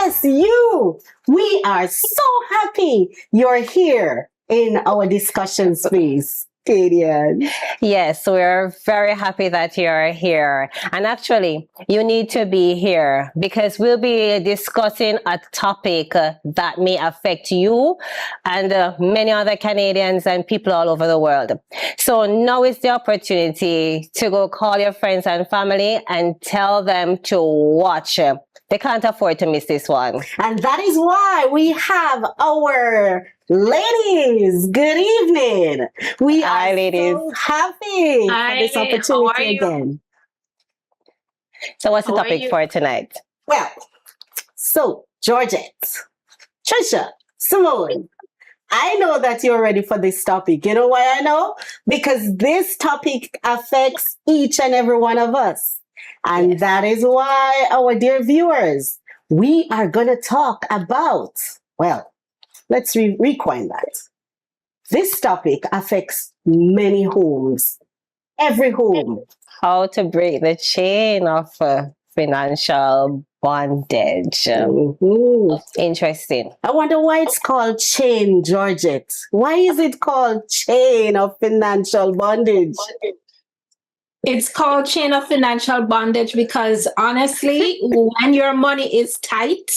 Yes, you. We are so happy you're here in our discussion space, Kaydian. Yes, we're very happy that you're here. And actually, you need to be here because we'll be discussing a topic that may affect you and many other Canadians and people all over the world. So now is the opportunity to go call your friends and family and tell them to watch. They can't afford to miss this one. And that is why we have our ladies. Good evening. We Hi, are ladies. so happy for this opportunity again. So what's the topic for tonight? Well, so Georgette, Treacha, Simone, I know that you're ready for this topic. You know why I know? Because this topic affects each and every one of us. And that is why, our dear viewers, we are going to talk about, well, let's rewind that. This topic affects many homes, every home. How to break the chain of financial bondage. Interesting. I wonder why it's called chain, Georgette. Why is it called chain of financial bondage? It's called chain of financial bondage because honestly, when your money is tight,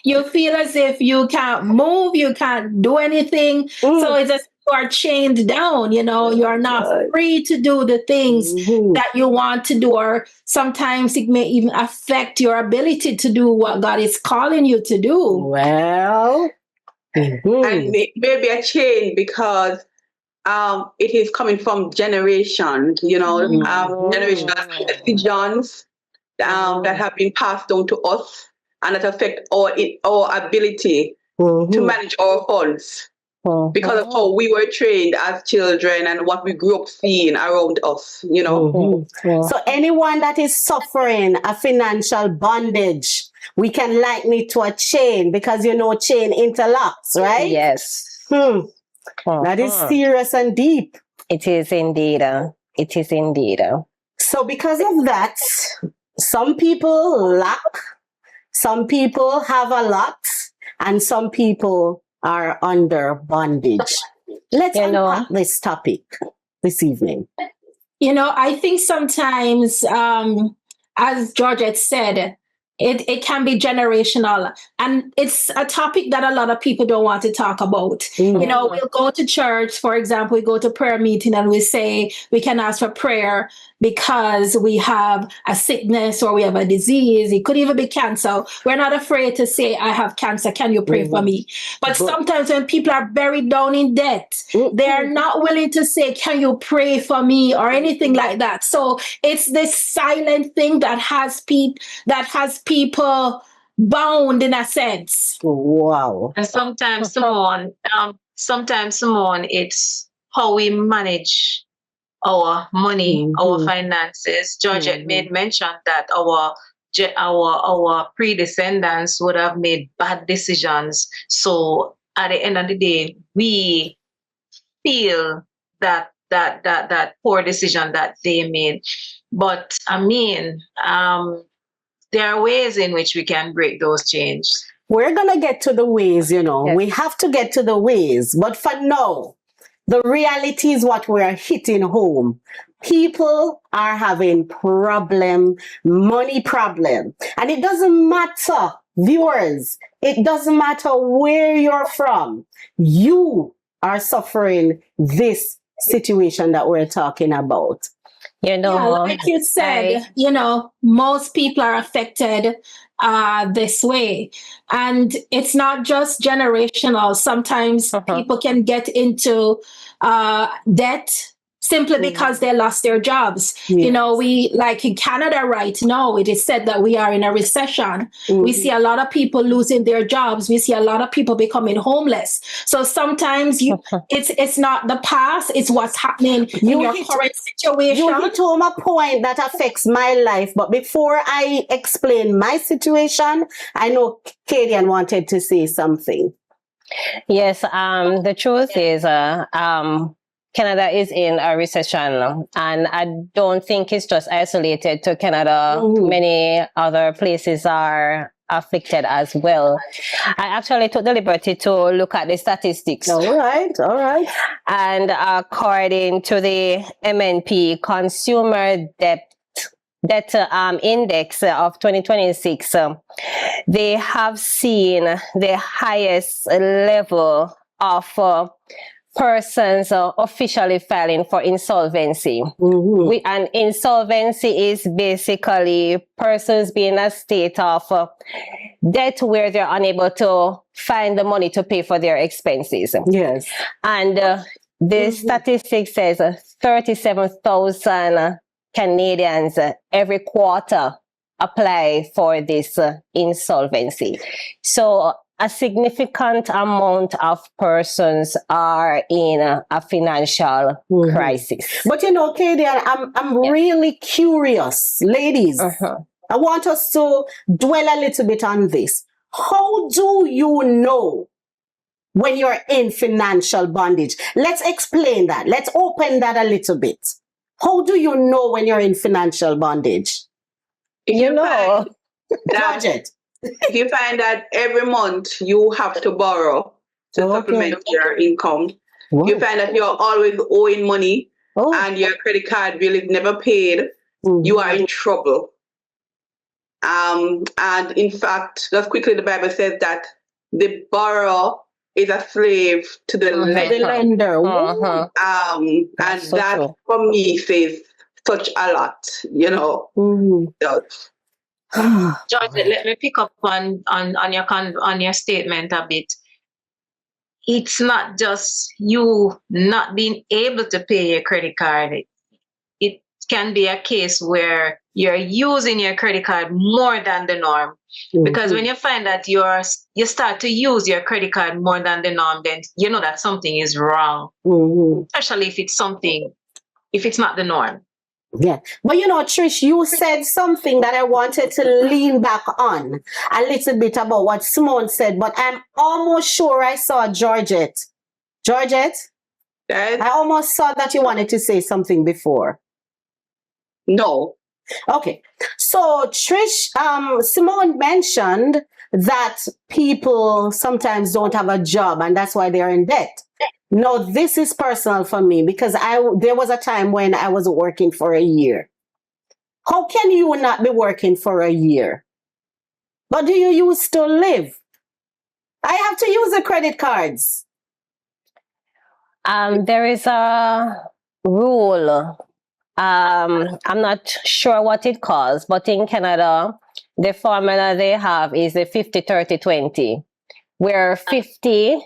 you feel as if you can't move, you can't do anything. So it's just you are chained down, you know, you're not free to do the things that you want to do, or sometimes it may even affect your ability to do what God is calling you to do. Well, and maybe a chain because it is coming from generations, you know, generational decisions that have been passed down to us and that affect our ability to manage our funds because of how we were trained as children and what we grew up seeing around us, you know. So anyone that is suffering a financial bondage, we can liken it to a chain because, you know, chain interlocks, right? Yes. That is serious and deep. It is indeed. It is indeed. So because of that, some people lack, some people have a lot, and some people are under bondage. Let's unpack this topic this evening. You know, I think sometimes, as Georgette said, it can be generational, and it's a topic that a lot of people don't want to talk about. You know, we'll go to church, for example, we go to prayer meeting and we say we can ask for prayer because we have a sickness or we have a disease. It could even be cancer. We're not afraid to say, I have cancer, can you pray for me? But sometimes when people are buried down in debt, they are not willing to say, can you pray for me, or anything like that. So it's this silent thing that has people bound in a sense. Wow. And sometimes, Simone, it's how we manage our money, our finances. Georgette made mention that our predecessors would have made bad decisions. So at the end of the day, we feel that poor decision that they made. But I mean, there are ways in which we can break those chains. We're going to get to the ways, you know. Yes. We have to get to the ways. But for now, the reality is what we're hitting home. People are having money problem. And it doesn't matter, viewers, it doesn't matter where you're from. You are suffering this situation that we're talking about. You know, like you said, you know, most people are affected this way. And it's not just generational. Sometimes people can get into debt simply because they lost their jobs. Yes. You know, we, like in Canada right now, it is said that we are in a recession. We see a lot of people losing their jobs. We see a lot of people becoming homeless. So sometimes it's not the past, it's what's happening in your current situation. You hit home a point that affects my life. But before I explain my situation, I know Kaydian wanted to say something. Yes, the truth is, Canada is in a recession, and I don't think it's just isolated to Canada. Many other places are afflicted as well. I actually took the liberty to look at the statistics. All right. And according to the MNP Consumer Debt Index of 2026, they have seen the highest level of persons officially filing for insolvency. And insolvency is basically persons being in a state of debt where they're unable to find the money to pay for their expenses. Yes. And the statistic says 37,000 Canadians every quarter apply for this insolvency. So a significant amount of persons are in a financial crisis. But you know, Kaydian, I'm really curious, ladies. I want us to dwell a little bit on this. How do you know when you're in financial bondage? Let's explain that. Let's open that a little bit. How do you know when you're in financial bondage? You know, Georgette. If you find that every month you have to borrow to supplement your income, you find that you're always owing money and your credit card bill is never paid, you are in trouble. And in fact, just quickly, the Bible says that the borrower is a slave to the lender. And so that true. For me says such a lot, you know. Georgette, let me pick up on your statement a bit. It's not just you not being able to pay your credit card. It can be a case where you're using your credit card more than the norm. Because when you find that you start to use your credit card more than the norm, then you know that something is wrong. Especially if it's not the norm. Yeah. But you know, Trish, you said something that I wanted to lean back on a little bit about what Simone said, but I'm almost sure I saw Georgette. Georgette? Yes? I almost saw that you wanted to say something before. No. Okay. So Trish, Simone mentioned that people sometimes don't have a job and that's why they're in debt. No, this is personal for me because there was a time when I wasn't working for a year. How can you not be working for a year? What do you use to live? I have to use the credit cards. There is a rule. I'm not sure what it calls, but in Canada, the formula they have is the 50-30-20, where 50%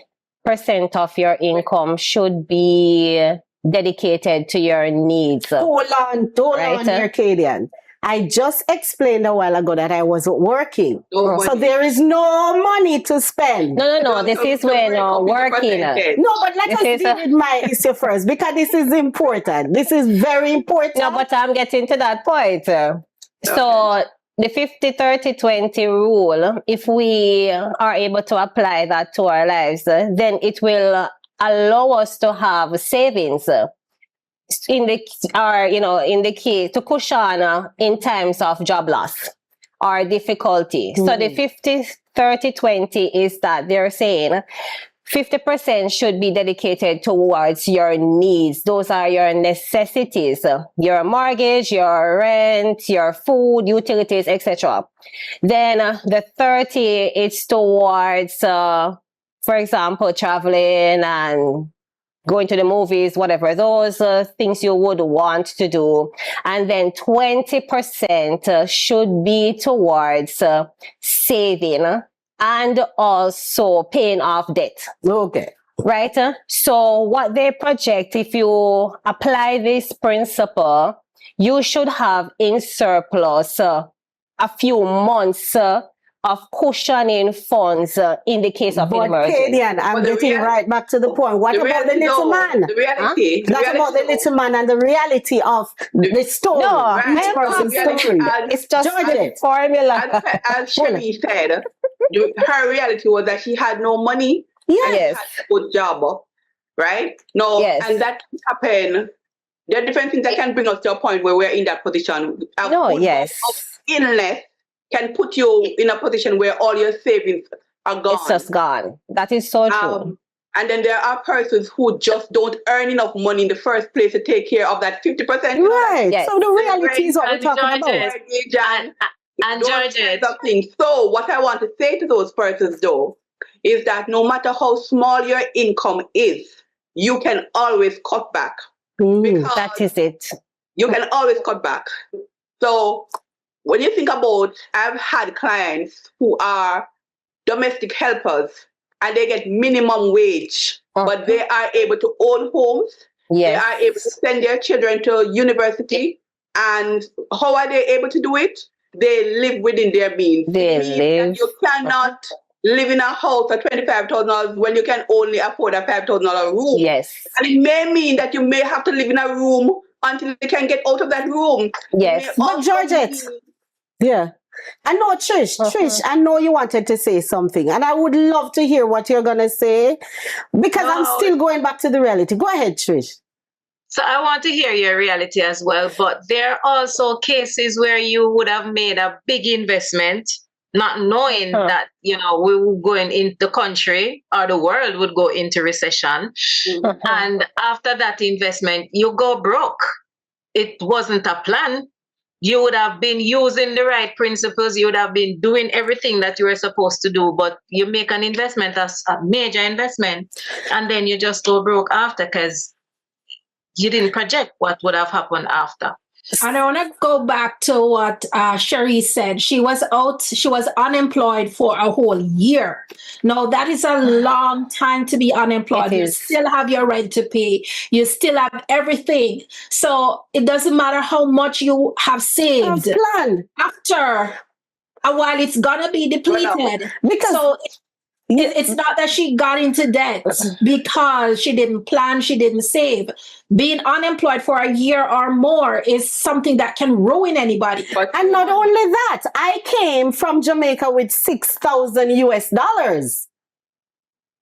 of your income should be dedicated to your needs. Hold on here, Kaydian. I just explained a while ago that I wasn't working. So there is no money to spend. No. This is when you're working. No, but let us deal with my issue first because this is important. This is very important. No, but I'm getting to that point. So the 50-30-20 rule, if we are able to apply that to our lives, then it will allow us to have savings in the key to cushion in times of job loss or difficulty. So the 50-30-20 is that they're saying 50% should be dedicated towards your needs. Those are your necessities, your mortgage, your rent, your food, utilities, etc. Then the 30 is towards, for example, traveling and going to the movies, whatever, those things you would want to do. And then 20% should be towards saving and also paying off debt. Okay. Right? So what they project, if you apply this principle, you should have in surplus a few months of cushioning funds in the case of emergency. Kaydian, I'm getting right back to the point. What about the little man? The reality. What about the little man and the reality of the story? No, each person's story. It's just a formula. As Sherye said, her reality was that she had no money. Yes. She had a good job. right? No, Yes. and that can happen. There are different things that can bring us to a point where we're in that position. No, yes. Illness can put you in a position where all your savings are gone. It's just gone. That is so true. And then there are persons who just don't earn enough money in the first place to take care of that 50%. Right. Yes. So the reality is what we're talking about. And Georgette. So what I want to say to those persons though is that no matter how small your income is, you can always cut back. Because That is it. you can always cut back. So when you think about, I've had clients who are domestic helpers and they get minimum wage, but they are able to own homes. Yes. They are able to send their children to university. And how are they able to do it? They live within their means. They live. You cannot live in a house at $25,000 when you can only afford a $5,000 room. Yes. And it may mean that you may have to live in a room until you can get out of that room. Yes. But Georgette, yeah. I know, Trish, I know you wanted to say something, and I would love to hear what you're going to say, because I'm still going back to the reality. Go ahead, Trish. So I want to hear your reality as well, but there are also cases where you would have made a big investment, not knowing that, we were going in the country or the world would go into recession. And after that investment, you go broke. It wasn't a plan. You would have been using the right principles. You would have been doing everything that you were supposed to do, but you make an investment, as a major investment, and then you just go broke after because you didn't project what would have happened after. And I want to go back to what Sherye said. She was unemployed for a whole year. Now, that is a long time to be unemployed. You still have your rent to pay. You still have everything. So it doesn't matter how much you have saved. After a while, it's going to be depleted. Because it's not that she got into debt because she didn't plan, she didn't save. Being unemployed for a year or more is something that can ruin anybody. And not only that, I came from Jamaica with $6,000 US.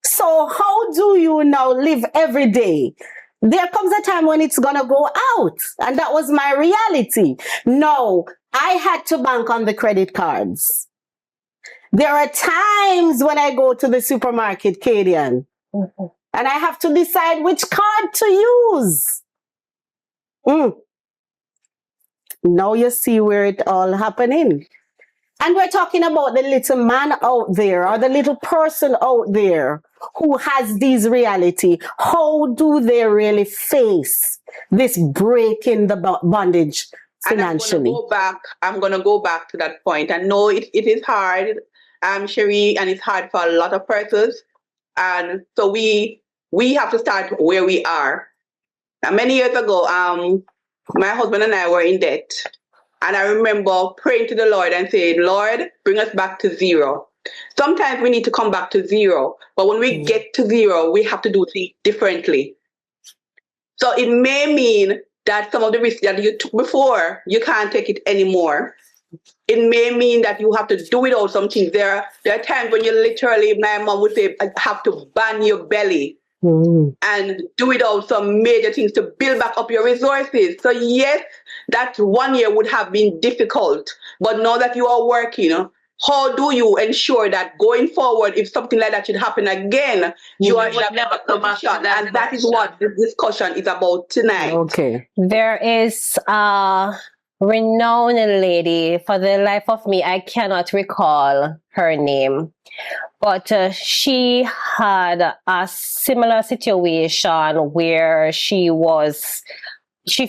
So how do you now live every day? There comes a time when it's going to go out. And that was my reality. No, I had to bank on the credit cards. There are times when I go to the supermarket, Kaydian, and I have to decide which card to use. Now you see where it all happening. And we're talking about the little man out there or the little person out there who has these reality. How do they really face this break in the bondage financially? I'm going to go back to that point. I know it is hard. Sherye, and it's hard for a lot of persons. And so we have to start where we are. Now, many years ago, my husband and I were in debt. And I remember praying to the Lord and saying, Lord, bring us back to zero. Sometimes we need to come back to zero. But when we get to zero, we have to do things differently. So it may mean that some of the risks that you took before, you can't take it anymore. It may mean that you have to do it all something. There are times when you literally, my mom would say, have to ban your belly and do it all some major things to build back up your resources. So yes, that 1 year would have been difficult. But now that you are working, how do you ensure that going forward, if something like that should happen again, you are in a better position? And that is what the discussion is about tonight. Okay. There is renowned lady, for the life of me, I cannot recall her name, but she had a similar situation where she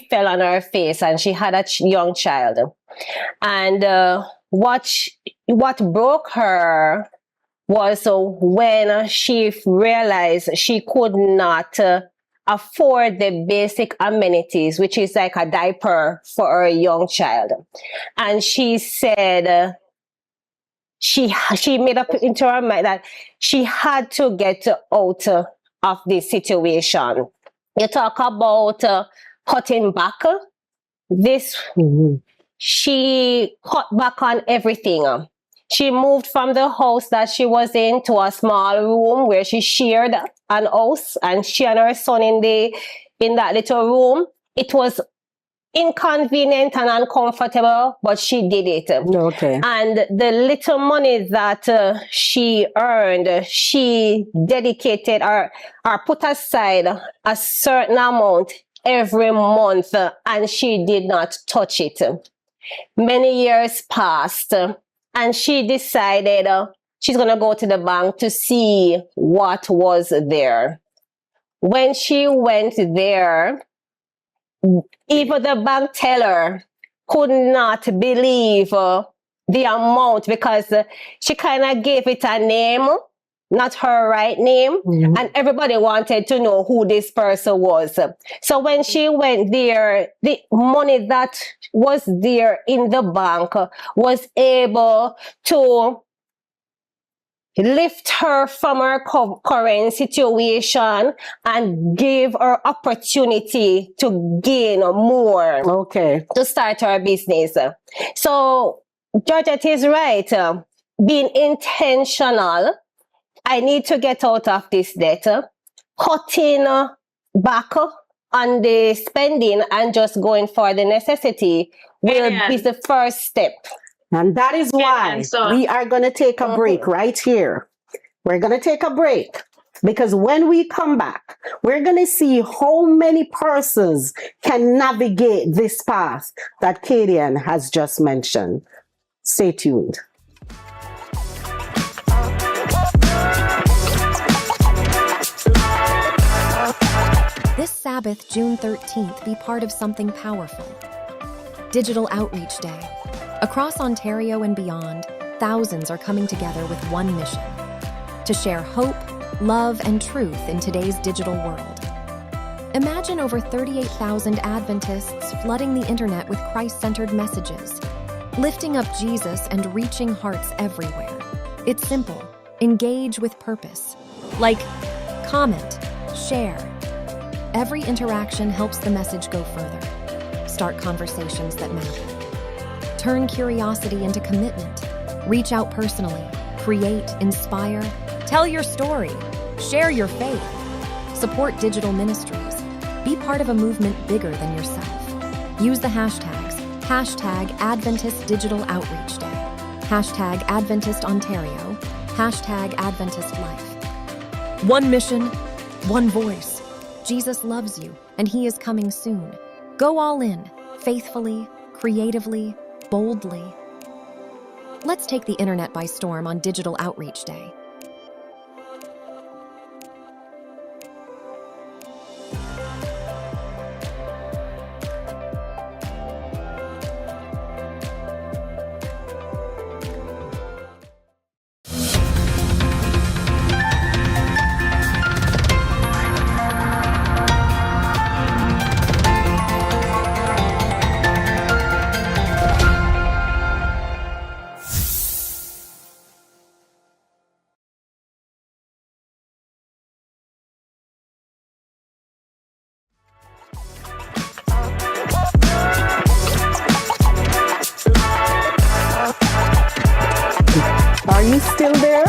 fell on her face and she had a young child. And what broke her was when she realized she could not afford the basic amenities, which is like a diaper for her young child. And she said she made up into her mind that she had to get out of this situation. You talk about cutting back. She cut back on everything. She moved from the house that she was in to a small room where she shared an house, and she and her son in that little room. It was inconvenient and uncomfortable, but she did it. Okay. And the little money that she earned, she dedicated or put aside a certain amount every month, and she did not touch it. Many years passed, and she decided she's going to go to the bank to see what was there. When she went there, even the bank teller could not believe the amount, because she kind of gave it a name, not her right name, and everybody wanted to know who this person was. So when she went there, the money that was there in the bank was able to lift her from her current situation and give her opportunity to gain more. Okay. To start her business. So Georgette is right. Being intentional. I need to get out of this debt. Cutting back on the spending and just going for the necessity will be the first step. And that is why we are going to take a break right here. We're going to take a break, because when we come back, we're going to see how many persons can navigate this path that Kaydian has just mentioned. Stay tuned. This Sabbath, June 13th, be part of something powerful. Digital Outreach Day. Across Ontario and beyond, thousands are coming together with one mission: to share hope, love, and truth in today's digital world. Imagine over 38,000 Adventists flooding the internet with Christ-centered messages, lifting up Jesus and reaching hearts everywhere. It's simple. Engage with purpose. Like, comment, share. Every interaction helps the message go further. Start conversations that matter. Turn curiosity into commitment. Reach out personally. Create, inspire. Tell your story. Share your faith. Support digital ministries. Be part of a movement bigger than yourself. Use the hashtags. Hashtag Adventist Digital Outreach Day. Hashtag Adventist Ontario. Hashtag Adventist Life. One mission, one voice. Jesus loves you, and He is coming soon. Go all in, faithfully, creatively, boldly. Let's take the internet by storm on Digital Outreach Day. Are you still there?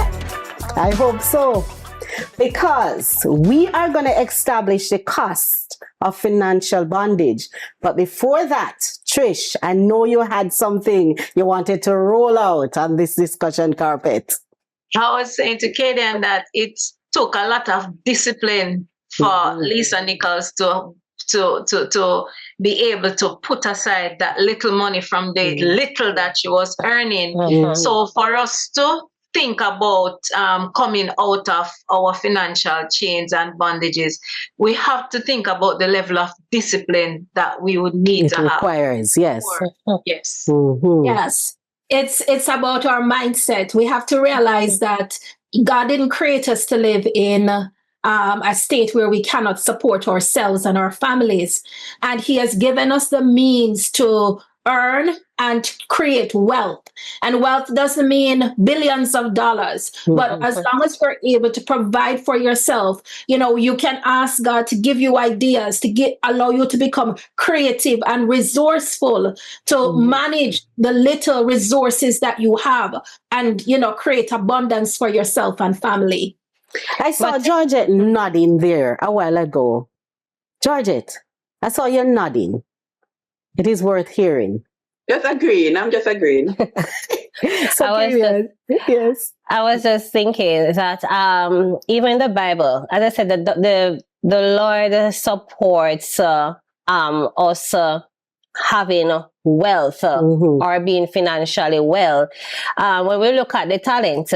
I hope so. Because we are going to establish the cost of financial bondage. But before that, Trish, I know you had something you wanted to roll out on this discussion carpet. I was saying to Kaydian that it took a lot of discipline for Lisa Nichols to be able to put aside that little money from the little that she was earning. So for us to think about coming out of our financial chains and bondages, we have to think about the level of discipline that we would need to have. It requires, yes. Yes. Yes. It's about our mindset. We have to realize that God didn't create us to live in a state where we cannot support ourselves and our families. And He has given us the means to earn and create wealth. And wealth doesn't mean billions of dollars, but as long as you're able to provide for yourself, you can ask God to give you ideas, to allow you to become creative and resourceful, to manage the little resources that you have, and create abundance for yourself and family. I saw Georgette nodding there a while ago. Georgette, I saw you nodding. It is worth hearing. Just agreeing. I'm just agreeing. So yes. I was just thinking that even the Bible, as I said, the Lord supports us having wealth or being financially well. When we look at the talent,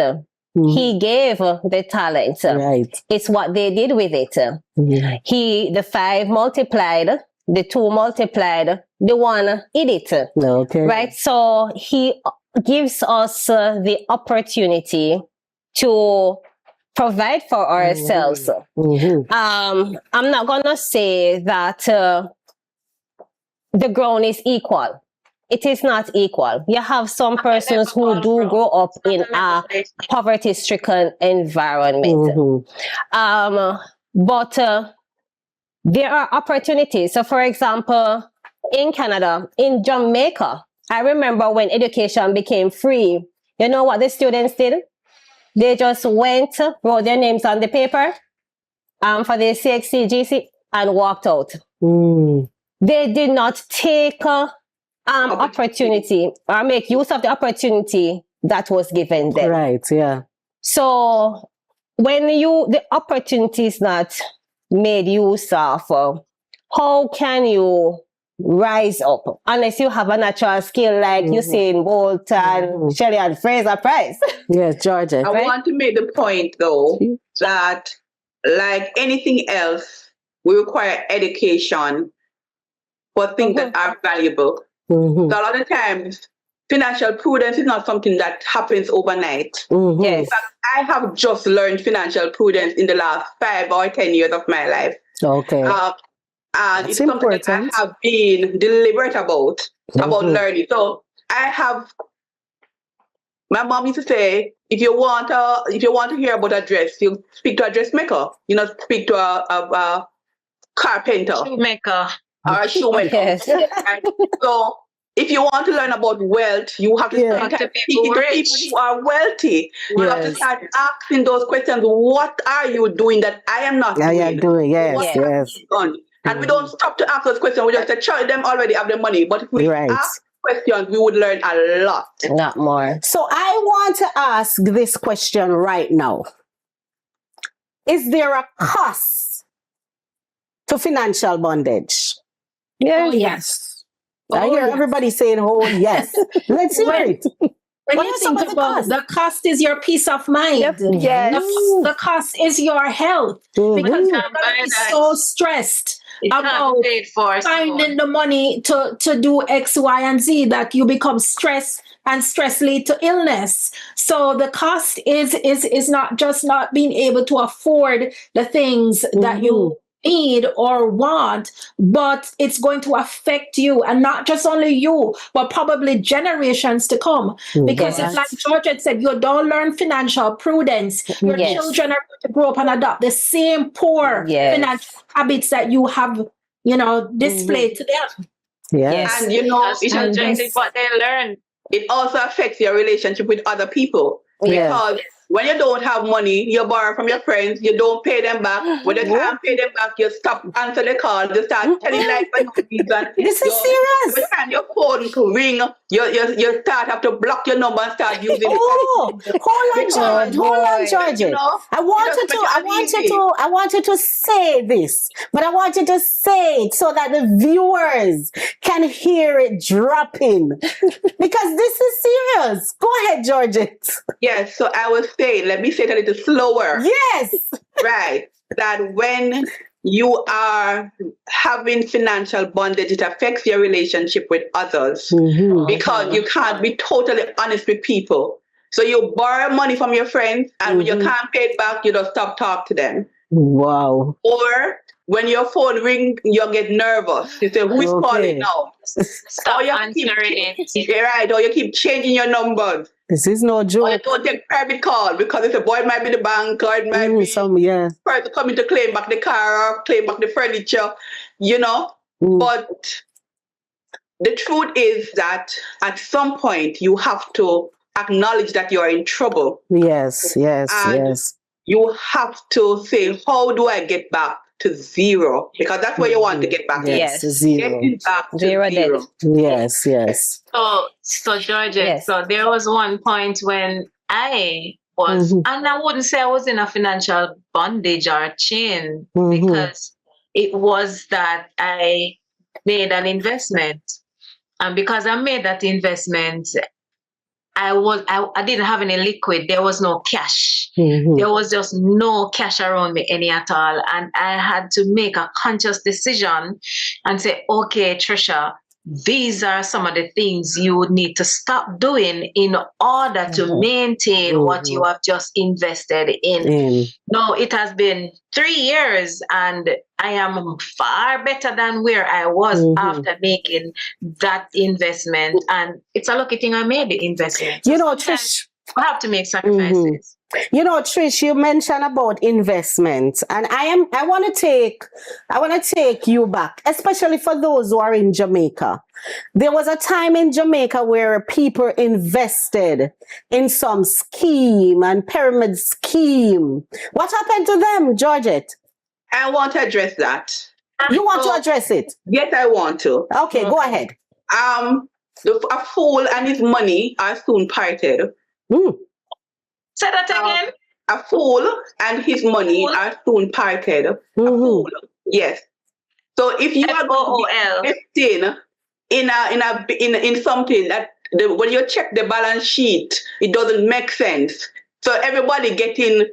He gave the talent. Right. It's what they did with it. The 5 multiplied, the 2 multiplied, the 1 hid it. Okay. Right? So He gives us the opportunity to provide for ourselves. I'm not gonna say that the ground is equal. It is not equal. You have some persons who do grow up in a poverty-stricken environment. But there are opportunities. So, for example, in Canada, in Jamaica, I remember when education became free, you know what the students did? They just went, wrote their names on the paper for the CXC, GC, and walked out. They did not take opportunity or make use of the opportunity that was given them. Right, yeah. So when the opportunity is not made use of, how can you rise up unless you have a natural skill like Usain Bolt and Sherye and Fraser Price? Yes, Georgette. I want to make the point though that like anything else, we require education for things that are valuable. So a lot of times, financial prudence is not something that happens overnight. Yes. In fact, I have just learned financial prudence in the last 5 or 10 years of my life. Okay. And it's something that I have been deliberate about learning. So my mom used to say, if you want to hear about a dress, you speak to a dressmaker. You not speak to a carpenter. Shoemaker. Or a shoemaker. Yes. So if you want to learn about wealth, you have to start speaking to people who are wealthy. You have to start asking those questions. What are you doing that I am not doing? Yeah, doing, yes. Done? And we don't stop to ask those questions. We just say, sure, them already have the money. But if we ask questions, we would learn a lot. Not more. So I want to ask this question right now. Is there a cost to financial bondage? Oh, yes. I hear everybody saying, oh, yes. Let's hear it. When you think about the cost is your peace of mind. Yes. The cost is your health. Because you're going to be so stressed about finding the money to do X, Y, and Z that you become stressed, and stress lead to illness. So the cost is not just not being able to afford the things that you need or want, but it's going to affect you, and not just only you, but probably generations to come. Because it's like Georgette said, you don't learn financial prudence. Your children are going to grow up and adopt the same poor financial habits that you have, displayed to them. Yes. And it's what they learn. It also affects your relationship with other people. Because when you don't have money, you borrow from your friends, you don't pay them back. When you can't pay them back, you stop answer the call, you start telling lies and this is serious. Every time your phone ring, you start have to block your number and start using it. Hold on, Georgette. I want you to say this, but I want you to say it so that the viewers can hear it dropping. Because this is serious. Go ahead, Georgette. Yes, so I was saying, let me say it a little slower. Yes. Right. That when you are having financial bondage, it affects your relationship with others because you can't be totally honest with people. So you borrow money from your friends, and when you can't pay it back, you don't stop talking to them. Wow. Or when your phone ring, you get nervous. You say, who is calling now? Stop Or you answering it. right, or you keep changing your numbers. This is no Or you joke. don't take private call because it's a boy, it might be the bank, or it might be person coming to claim back the car or claim back the furniture, you know. But the truth is that at some point you have to acknowledge that you are in trouble. Yes. You have to say, how do I get back to zero? Because that's where you want to get back. Yes. Zero. Getting back to Zero zero. debt. Yes. So Georgette, so there was one point when I was, and I wouldn't say I was in a financial bondage or chain, because it was that I made an investment. And because I made that investment, I didn't have any liquid. There was no cash. There was just no cash around me any at all. And I had to make a conscious decision and say, okay, Treacha, these are some of the things you would need to stop doing in order to maintain what you have just invested in. No, it has been 3 years and I am far better than where I was after making that investment. And it's a lucky thing I made the investment. You know, Trish, I have to make sacrifices. You know, Trish, you mentioned about investment, and I want to take you back, especially for those who are in Jamaica. There was a time in Jamaica where people invested in some scheme and pyramid scheme. What happened to them, Georgette? I want to address that. You want to address it? Yes, I want to. Okay, go ahead. A fool and his money are soon parted. Say that again. A fool and his money are soon parted. A fool, yes. So if you are investing in something that when you check the balance sheet, it doesn't make sense. So everybody getting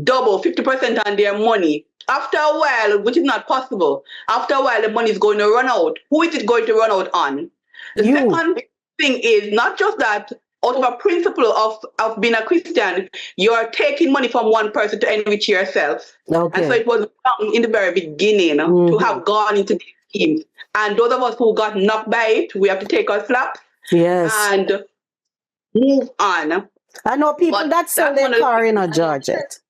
double 50% on their money. After a while, which is not possible, after a while the money is going to run out. Who is it going to run out on? The second thing is not just that. Out of a principle of being a Christian, you're taking money from one person to enrich yourself. Okay. And so it was wrong in the very beginning to have gone into these schemes. And those of us who got knocked by it, we have to take our slaps and move on. I know people that sell their car in a Georgette.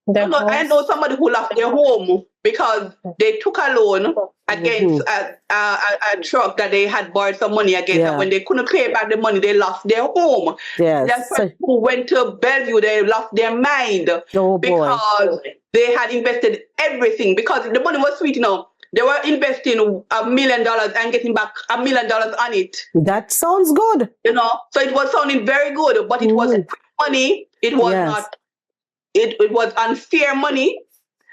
I know somebody who lost their home because they took a loan against a truck that they had borrowed some money against. And when they couldn't pay back the money, they lost their home. That person who went to Bellevue, they lost their mind because they had invested everything. Because the money was sweet, you know. They were investing $1 million and getting back $1 million on it. That sounds good. You know, so it was sounding very good, but it wasn't money. It was not. It was unfair money.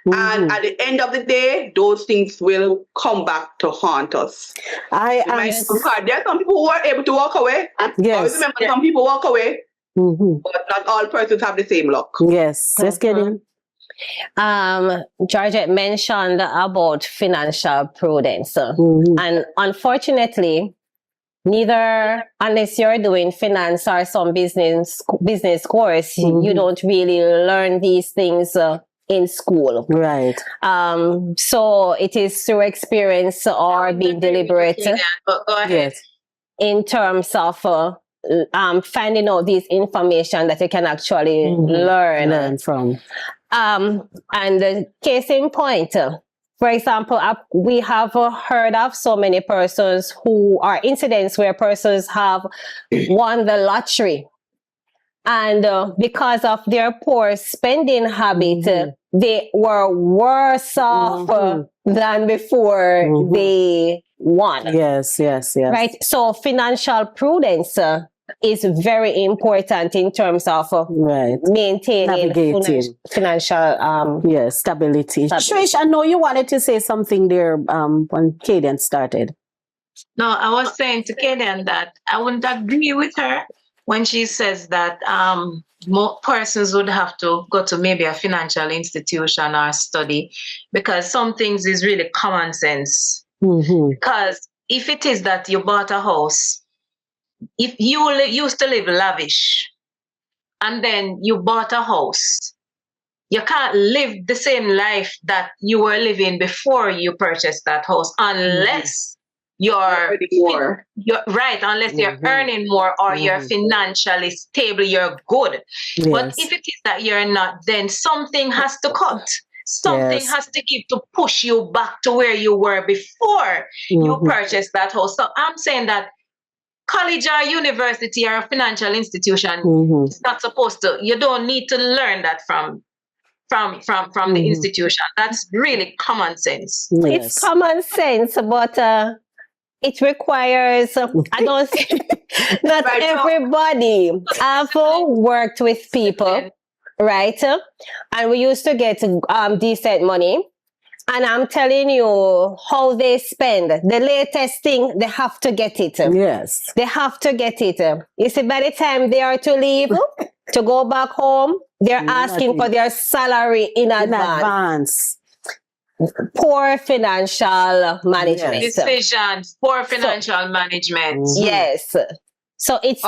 And at the end of the day, those things will come back to haunt us. There are some people who are able to walk away. Yes. I remember some people walk away, but not all persons have the same luck. Yes. Let's get in. Georgette mentioned about financial prudence. And unfortunately, neither, unless you're doing finance or some business course, you don't really learn these things in school. Right. So it is through experience or being deliberate. Go ahead. In terms of finding out this information that you can actually learn from. And the case in point, for example, we have heard of so many persons who are incidents where persons have won the lottery. And because of their poor spending habit, they were worse off than before they won. Yes. Right. So financial prudence is very important in terms of maintaining financial stability. Trish, I know you wanted to say something there when Kaydian started. No, I was saying to Kaydian that I wouldn't agree with her when she says that more persons would have to go to maybe a financial institution or study, because some things is really common sense. Because if it is that you bought a house, if you used to live lavish and then you bought a house, you can't live the same life that you were living before you purchased that house unless you're right, unless you're earning more or you're financially stable, you're good. Yes. But if it is that you're not, then something has to cut. Something has to give to push you back to where you were before you purchased that house. So I'm saying that college or university or a financial institution is not supposed to, you don't need to learn that from the institution. That's really common sense. Yes. It's common sense, but it requires, I don't say, not everybody. I've worked with people, right? And we used to get decent money. And I'm telling you how they spend. The latest thing, they have to get it. Yes. They have to get it. You see, by the time they are to leave, to go back home, they're asking for their salary in advance. Poor financial management. Decisions, poor financial management. Yes. So it's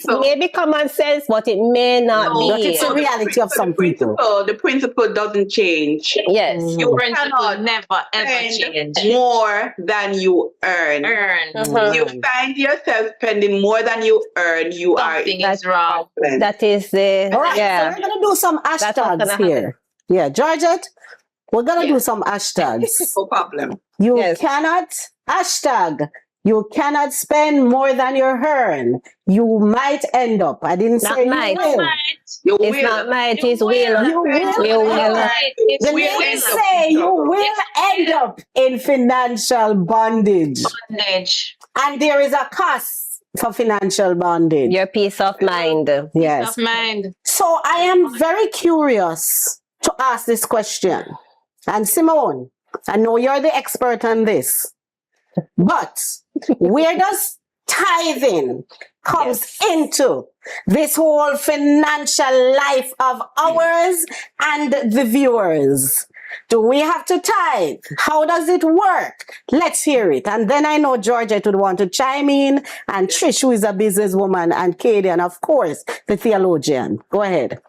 maybe common sense, but it may not be. But it's a reality of some people. The principle doesn't change. Yes. Your principle never ever change. More than you earn. You find yourself spending more than you earn, something is wrong. That is the all right. So we're gonna do some hashtags here. Yeah, Georgette, we're gonna do some hashtags. No problem. You cannot hashtag. You cannot spend more than you earn. You might end up. I didn't say might. You will. You it's will. not might, it's will. You will. You will. The name say you will end up in financial bondage. And there is a cost for financial bondage. Your peace of mind. Yes. Peace of mind. So I am very curious to ask this question. And Simone, I know you're the expert on this, but where does tithing comes into this whole financial life of ours and the viewers? Do we have to tithe? How does it work? Let's hear it. And then I know Georgette would want to chime in, and Trish, who is a businesswoman, and Kaydian, of course, the theologian. Go ahead.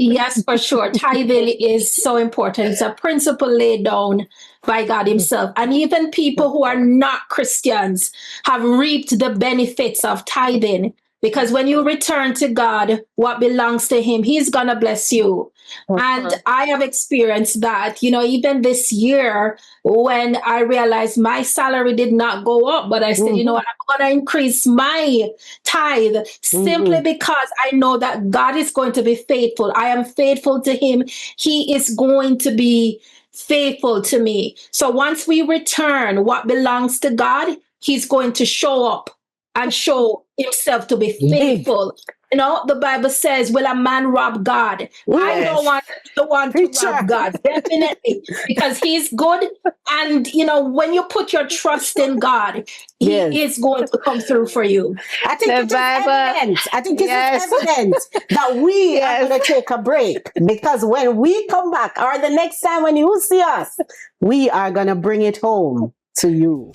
Yes, for sure. Tithing is so important. It's a principle laid down by God himself. And even people who are not Christians have reaped the benefits of tithing. Because when you return to God, what belongs to him, he's going to bless you. And I have experienced that, even this year when I realized my salary did not go up, but I said, I'm going to increase my tithe simply because I know that God is going to be faithful. I am faithful to him. He is going to be faithful to me. So once we return what belongs to God, he's going to show up and show himself to be faithful. The Bible says, will a man rob God? Yes. I don't want the one to rob God, definitely, because he's good. And, when you put your trust in God, he is going to come through for you. I think it is evident. I think it is evident that we are going to take a break, because when we come back, or the next time when you see us, we are going to bring it home to you.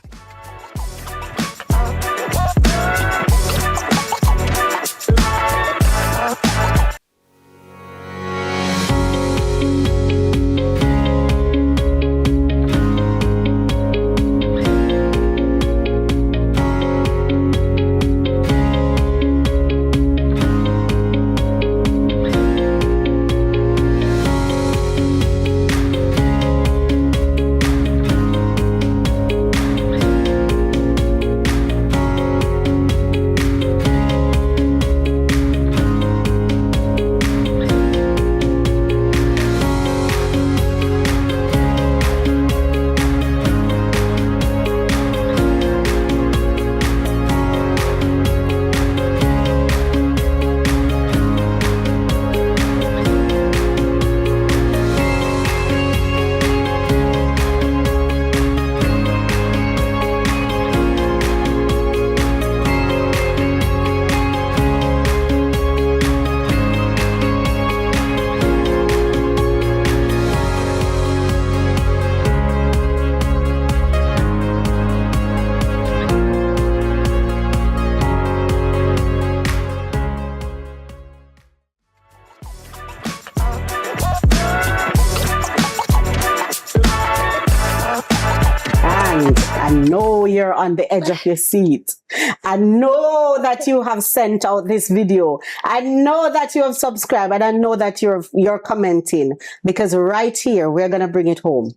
know you're on the edge of your seat. I know that you have sent out this video. I know that you have subscribed, and I know that you're commenting, because right here we're gonna bring it home.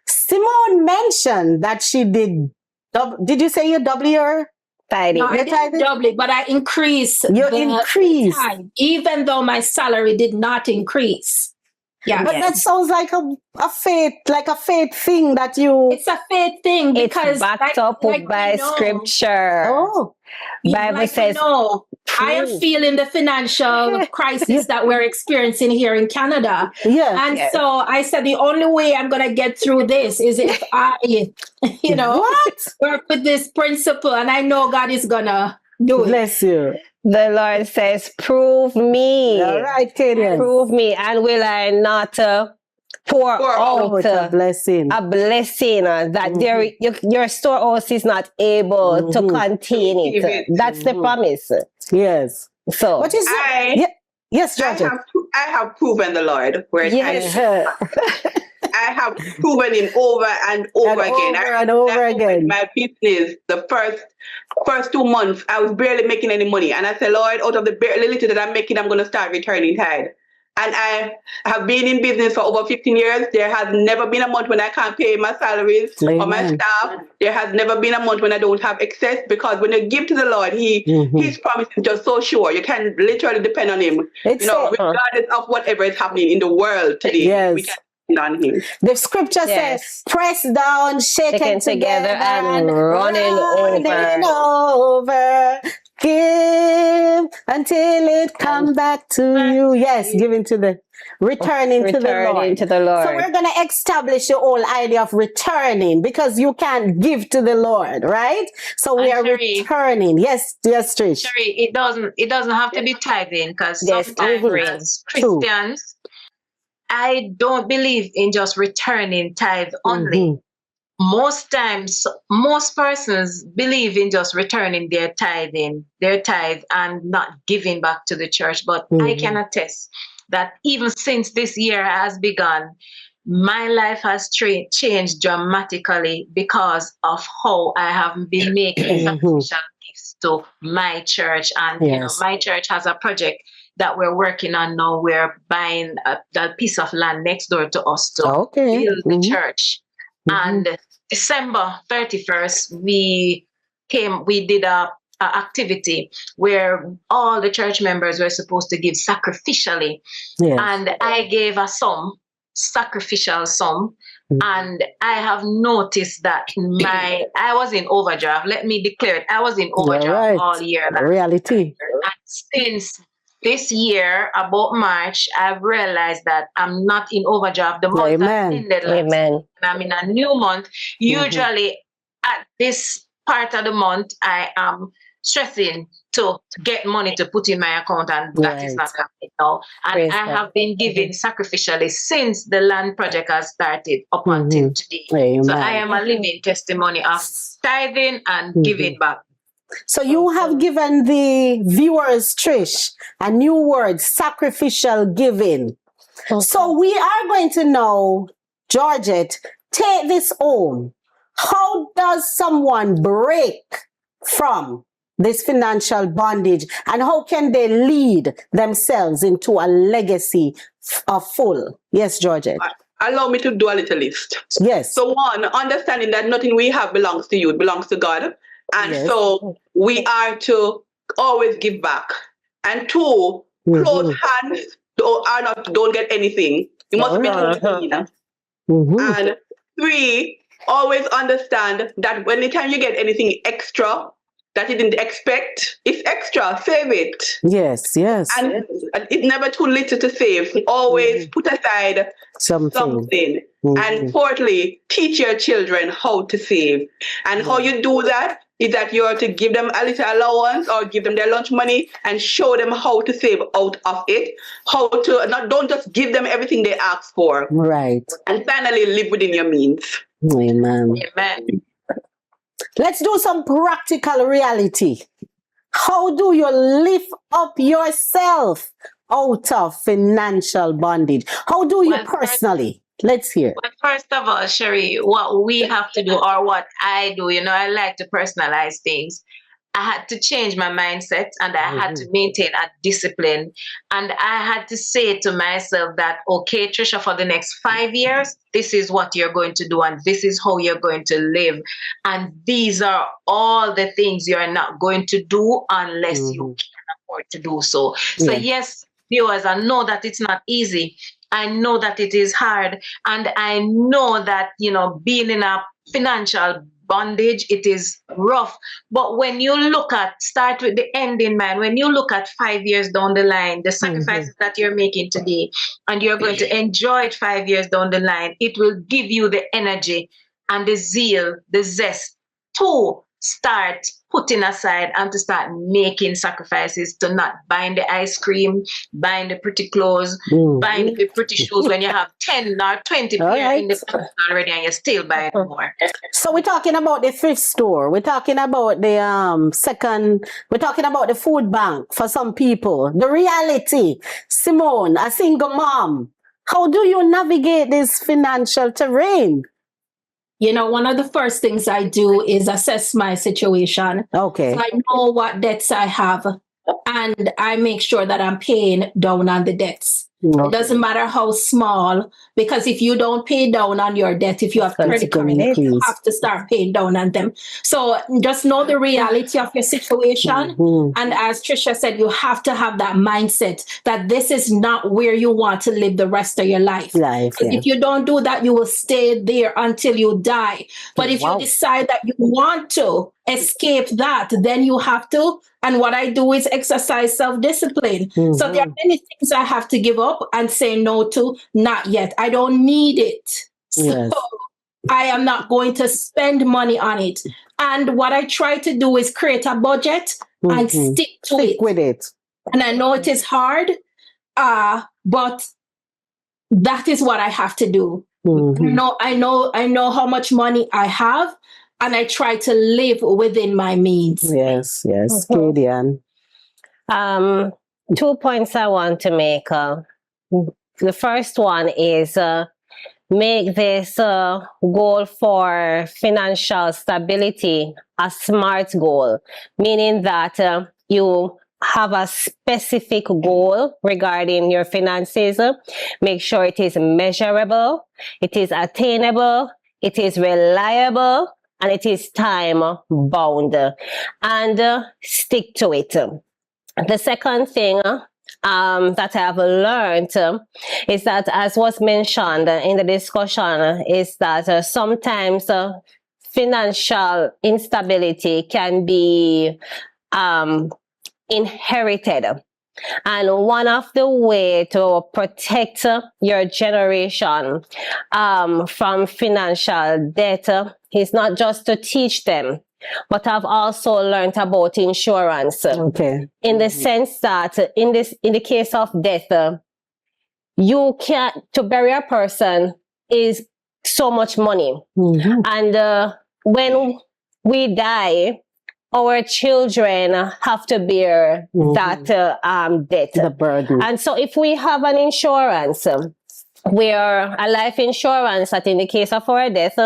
Simone mentioned that she did. Did you say you double your Tithing? No, I didn't double it, but I increased increase, even though my salary did not increase. Yeah, but that sounds like a faith, thing that you. It's a faith thing because it's backed up by scripture. Oh, Bible says. I am feeling the financial crisis that we're experiencing here in Canada. Yeah. And so I said, the only way I'm going to get through this is if I, work with this principle. And I know God is going to do it. Bless you. The Lord says, prove me. All right, Kaydian. Prove me. And will I not pour out a blessing that your storehouse is not able to contain it. That's the promise. Yes. So what is it? Yes, Georgette. I have proven the Lord where I have proven him over and over again. My business, the first 2 months, I was barely making any money. And I said, Lord, out of the little that I'm making, I'm going to start returning tithe. And I have been in business for over 15 years. There has never been a month when I can't pay my salaries or my staff. There has never been a month when I don't have excess, because when you give to the Lord, His promise is just so sure. You can literally depend on Him. Regardless of whatever is happening in the world today, we can depend on Him. The scripture says, press down, shaken together and running over. Give until it come back to you. Yes, giving to the returning to the Lord. So we're going to establish the whole idea of returning, because you can't give to the Lord, right? So we are returning. Yes, Trish. Sherye, it doesn't have to be tithing, because sometimes as Christians, I don't believe in just returning tithe only. Most times, most persons believe in just returning their tithe and not giving back to the church. But I can attest that even since this year has begun, my life has changed dramatically because of how I have been making sacrificial gifts to my church. And my church has a project that we're working on now. We're buying a piece of land next door to us to build the church. And December 31st, we did a activity where all the church members were supposed to give sacrificially. And I gave a sacrificial sum. And I have noticed that I was in overdraft. Let me declare it. I was in overdraft all year. Reality. And since this year, about March, I've realized that I'm not in overdraft. The month has ended. I'm in a new month. Usually at this part of the month, I am stressing to get money to put in my account, and that is not happening now. And I have been giving sacrificially since the land project has started up until today. So I am a living testimony of tithing and giving back. So you have given the viewers, Trish, a new word, sacrificial giving. So we are going to know, Georgette, take this home. How does someone break from this financial bondage, and how can they lead themselves into a legacy of full? Yes, Georgette. Allow me to do a little list. Yes. So one, understanding that nothing we have belongs to you, it belongs to God. And so we are to always give back. And two, closed hands don't get anything. You must be clean. And three, always understand that when the time you get anything extra that you didn't expect, it's extra, save it. Yes. And it's never too little to save. Always put aside something. And fourthly, teach your children how to save. And how you do that is that you are to give them a little allowance or give them their lunch money and show them how to save out of it. How to don't just give them everything they ask for. Right. And finally, live within your means. Amen. Let's do some practical reality. How do you lift up yourself out of financial bondage? How do you personally? Let's hear. But first of all, Sherye, what we have to do, or what I do, I like to personalize things. I had to change my mindset, and I had to maintain a discipline. And I had to say to myself that, okay, Treacha, for the next 5 years, this is what you're going to do, and this is how you're going to live. And these are all the things you're not going to do unless you can afford to do so. So yes, viewers, I know that it's not easy. I know that it is hard. And I know that, being in a financial bondage, it is rough. But when you start with the end in mind, when you look at 5 years down the line, the sacrifices that you're making today, and you're going to enjoy it 5 years down the line, it will give you the energy and the zeal, the zest to start putting aside and to start making sacrifices, to not buying the ice cream, buying the pretty clothes, buying the pretty shoes when you have 10 or 20 pair in the closet already and you're still buying more. So we're talking about the thrift store. We're talking about the we're talking about the food bank for some people. The reality. Simone, a single mom, how do you navigate this financial terrain? One of the first things I do is assess my situation. Okay. So I know what debts I have, and I make sure that I'm paying down on the debts. Okay. It doesn't matter how small, because if you don't pay down on your debt, if you have credit cards, you have to start paying down on them. So just know the reality of your situation. And as Treacha said, you have to have that mindset that this is not where you want to live the rest of your life. If you don't do that, you will stay there until you die. But if you decide that you want to escape that, then you have to. And what I do is exercise self-discipline. So there are many things I have to give up and say no to. Not yet. I don't need it. So I am not going to spend money on it. And what I try to do is create a budget and stick with it. And I know it is hard, but that is what I have to do. I know how much money I have, and I try to live within my means. Yes. Kaydian. 2 points I want to make. The first one is make this goal for financial stability a SMART goal, meaning that you have a specific goal regarding your finances. Make sure it is measurable, it is attainable, it is reliable, and it is time bound, and stick to it. The second thing that I have learned is that, as was mentioned in the discussion, is that sometimes financial instability can be inherited. And one of the ways to protect your generation from financial debt is not just to teach them, but I've also learned about insurance. Okay. In the sense that in the case of death, you can't, to bury a person is so much money. And when we die, our children have to bear that debt. The burden. And so if we have an insurance, where a life insurance that in the case of our death,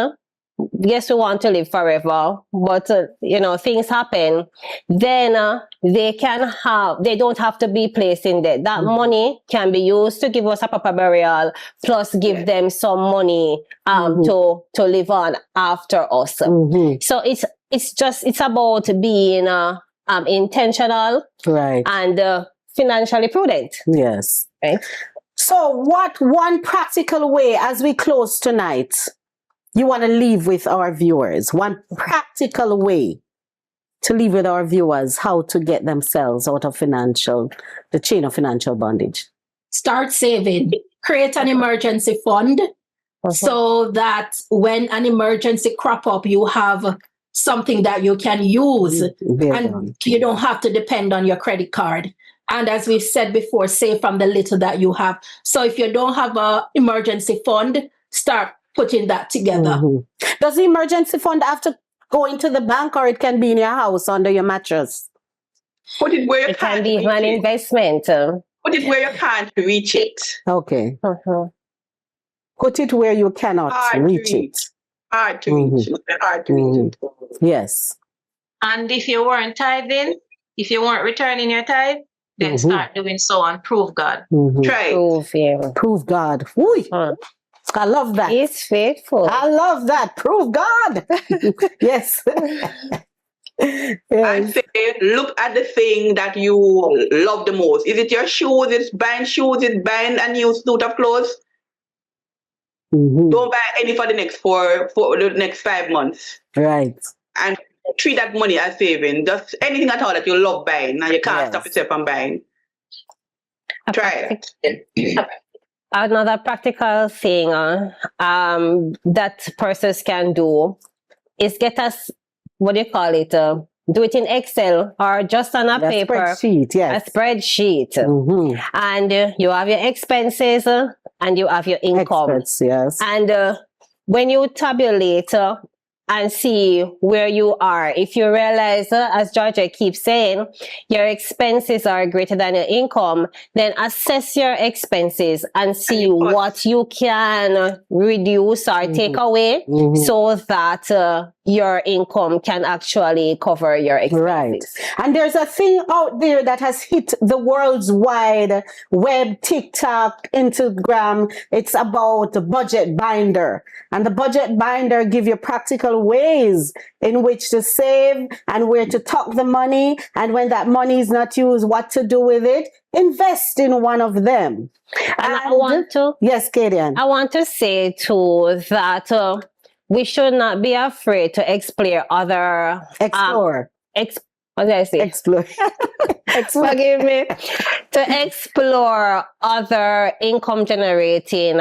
yes, we want to live forever, but things happen, then they don't have to be placed in debt. That money can be used to give us a proper burial, plus give them some money to live on after us. So it's about being intentional, right, and financially prudent. Yes. Right. So what one practical way as we close tonight you want to leave with our viewers? One practical way to leave with our viewers how to get themselves out of the chain of financial bondage. Start saving. Create an emergency fund so that when an emergency crop up, you have something that you can use and you don't have to depend on your credit card. And as we've said before, save from the little that you have. So if you don't have an emergency fund, start putting that together. Does the emergency fund have to go into the bank, or it can be in your house under your mattress? Put it where you It can be an investment. Put it where you can't reach it. Okay. Put it where you cannot reach it. Hard to reach. Hard to reach it. Yes. And if you weren't tithing, if you weren't returning your tithe, then start doing so and prove God. Try. Prove God. Woo. I love that. He's faithful. I love that. Prove God. Yes. And say, look at the thing that you love the most. Is it your shoes? It's buying shoes? It's buying a new suit of clothes? Don't buy any for the next for the next 5 months. Right. And treat that money as saving. Just anything at all that you love buying and you can't stop yourself from buying. Try it. Another practical thing that persons can do is get us, what do you call it? Do it in Excel or just on a paper. Spreadsheet, yes. A spreadsheet. And you have your expenses and you have your income. Experts, yes. And when you tabulate and see where you are, if you realize, as Georgette keeps saying, your expenses are greater than your income, then assess your expenses and see what you can reduce or take away so that your income can actually cover your expenses. Right. And there's a thing out there that has hit the world's wide web, TikTok, Instagram. It's about the budget binder. And the budget binder give you practical ways in which to save and where to tuck the money. And when that money is not used, what to do with it. Invest in one of them. And I want to... Yes, Kaydian. I want to say too that... we should not be afraid to explore other... Explore. What did I say? Explore. Forgive me. To explore other income generating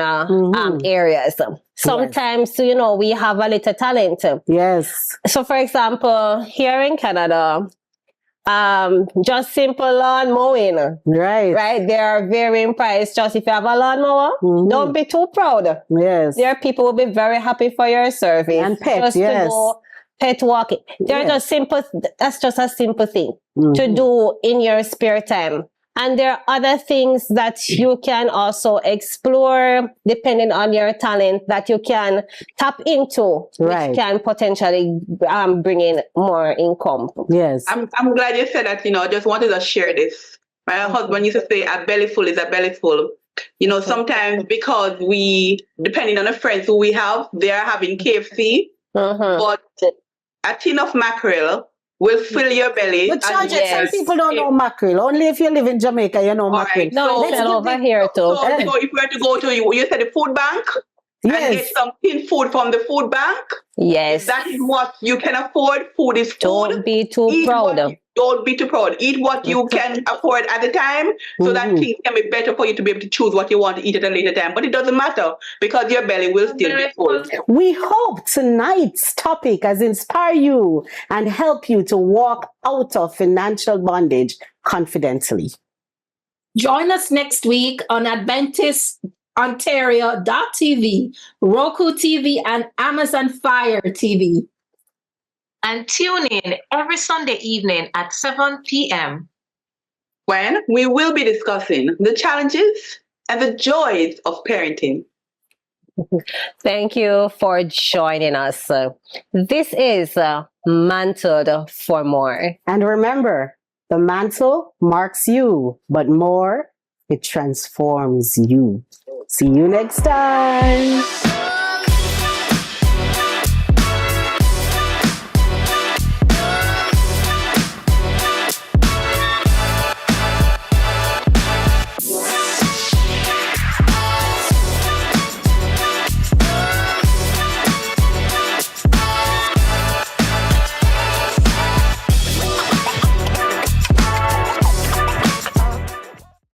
areas. Sometimes, you know, we have a little talent. Yes. So, for example, here in Canada, just simple lawn mowing. Right. They are varying price. Just if you have a lawnmower, don't be too proud. Yes. There are people who will be very happy for your service. And pet, just yes. to go pet walking. They're just simple. That's just a simple thing to do in your spare time. And there are other things that you can also explore depending on your talent that you can tap into, which can potentially bring in more income. Yes. I'm glad you said that, you know, I just wanted to share this. My husband used to say a belly full is a belly full. You know, sometimes because we, depending on the friends who we have, they are having KFC, but a tin of mackerel will fill your belly. But Georgette, some people don't know mackerel. Only if you live in Jamaica, you know mackerel. Right. No, it's over here too. So if we were to go to, you said the food bank, and get some tin food from the food bank. Yes. That is what you can afford. Food is food. Don't be too proud. Don't be too proud. Eat what you can afford at the time so that things can be better for you to be able to choose what you want to eat at a later time. But it doesn't matter because your belly will still be full. We hope tonight's topic has inspired you and help you to walk out of financial bondage confidently. Join us next week on Adventist Ontario.tv, Roku TV, and Amazon Fire TV. And tune in every Sunday evening at 7 p.m. when we will be discussing the challenges and the joys of parenting. Thank you for joining us. This is Mantled for More. And remember, the mantle marks you, but more, it transforms you. See you next time.